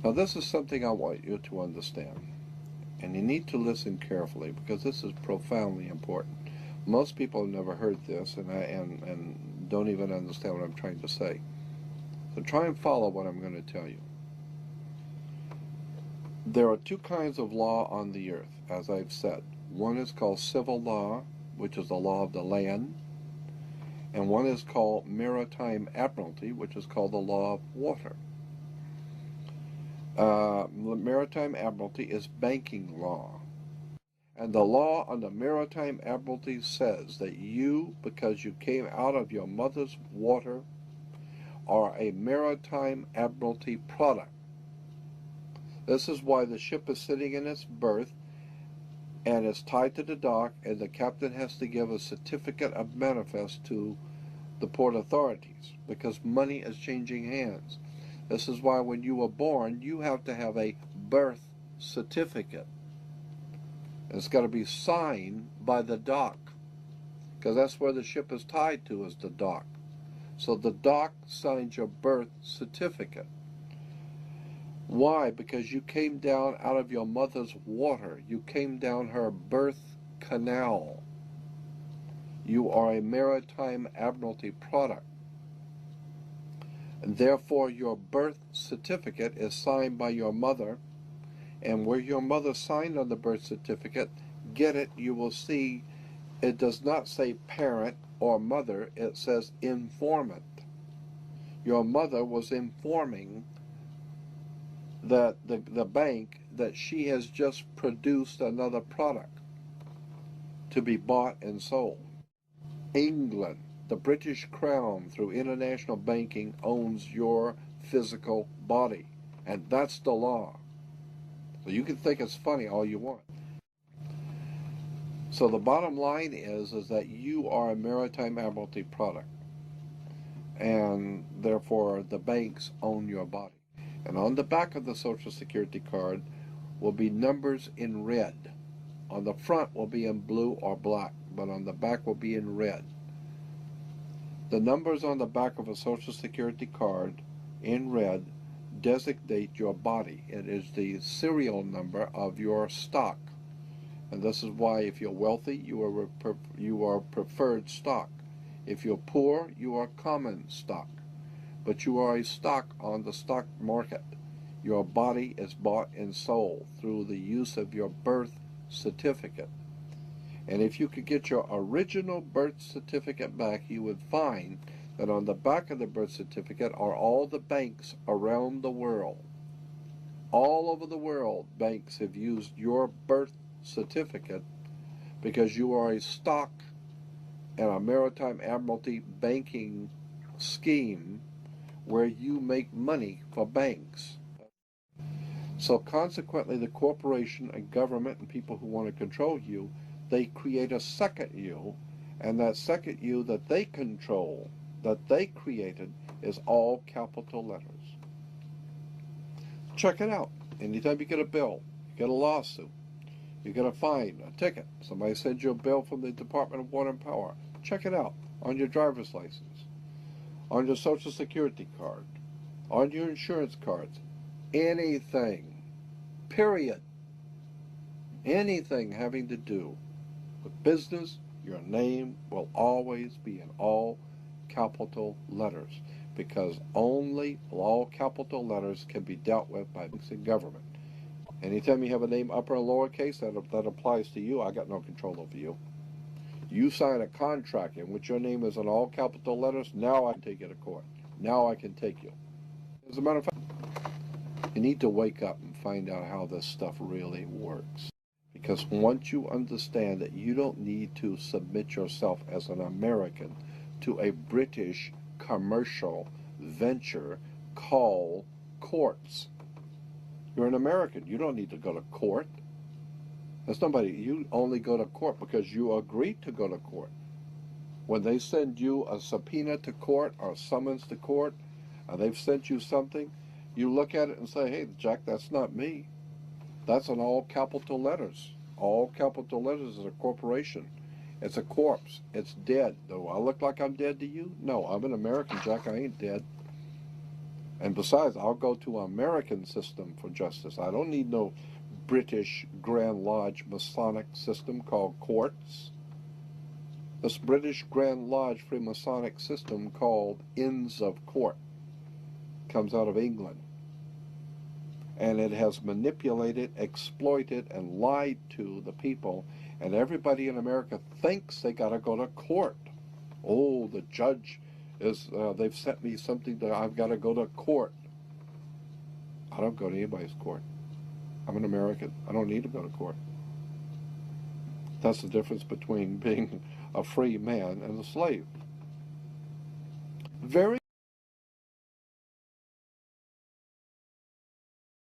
Now this is something I want you to understand, and you need to listen carefully because this is profoundly important. Most people have never heard this and don't even understand what I'm trying to say. So try and follow what I'm going to tell you. There are two kinds of law on the earth, as I've said. One is called civil law, which is the law of the land, and one is called maritime admiralty, which is called the law of water. Maritime admiralty is banking law. And the law on the maritime admiralty says that you, because you came out of your mother's water, are a maritime admiralty product. This is why the ship is sitting in its berth and is tied to the dock, and the captain has to give a certificate of manifest to the port authorities because money is changing hands. This is why when you were born, you have to have a birth certificate. It's got to be signed by the dock because that's where the ship is tied to, is the dock. So the dock signs your birth certificate. Why? Because you came down out of your mother's water. You came down her birth canal. You are a maritime admiralty product. And therefore, your birth certificate is signed by your mother. And where your mother signed on the birth certificate, get it, you will see it does not say parent or mother. It says informant. Your mother was informing that the bank that she has just produced another product to be bought and sold. England, the British Crown, through international banking, owns your physical body, and that's the law. So you can think it's funny all you want. So the bottom line is that you are a maritime admiralty product, and therefore the banks own your body. And on the back of the Social Security card will be numbers in red. On the front will be in blue or black, but on the back will be in red. The numbers on the back of a Social Security card in red designate your body. It is the serial number of your stock. And this is why if you're wealthy, you are preferred stock. If you're poor, you are common stock. But you are a stock on the stock market. Your body is bought and sold through the use of your birth certificate. And if you could get your original birth certificate back, you would find that on the back of the birth certificate are all the banks around the world. All over the world, banks have used your birth certificate because you are a stock in a maritime admiralty banking scheme where you make money for banks. So consequently, the corporation and government and people who want to control you, they create a second you, and that second you that they control, that they created, is all capital letters. Check it out. Anytime you get a bill, you get a lawsuit, you get a fine, a ticket, somebody sends you a bill from the Department of Water and Power, check it out on your driver's license, on your Social Security card, on your insurance cards, anything, period. Anything having to do with business, your name will always be in all capital letters because only all capital letters can be dealt with by banks and government. Anytime you have a name upper or lowercase, that applies to you. I got no control over you. You sign a contract in which your name is in all capital letters, now I can take you to court. Now I can take you. As a matter of fact, you need to wake up and find out how this stuff really works. Because once you understand that you don't need to submit yourself as an American to a British commercial venture called courts. You're an American. You don't need to go to court. There's nobody. You only go to court because you agreed to go to court. When they send you a subpoena to court or a summons to court, and they've sent you something, you look at it and say, hey, Jack, that's not me. That's in all capital letters. All capital letters is a corporation. It's a corpse. It's dead. Do I look like I'm dead to you? No, I'm an American, Jack. I ain't dead. And besides, I'll go to an American system for justice. I don't need no British Grand Lodge Masonic system called courts. This British Grand Lodge Freemasonic system called Inns of Court comes out of England. And it has manipulated, exploited, and lied to the people. And everybody in America thinks they got to go to court. Oh, the judge is, they've sent me something that I've got to go to court. I don't go to anybody's court. I'm an American. I don't need to go to court. That's the difference between being a free man and a slave. Very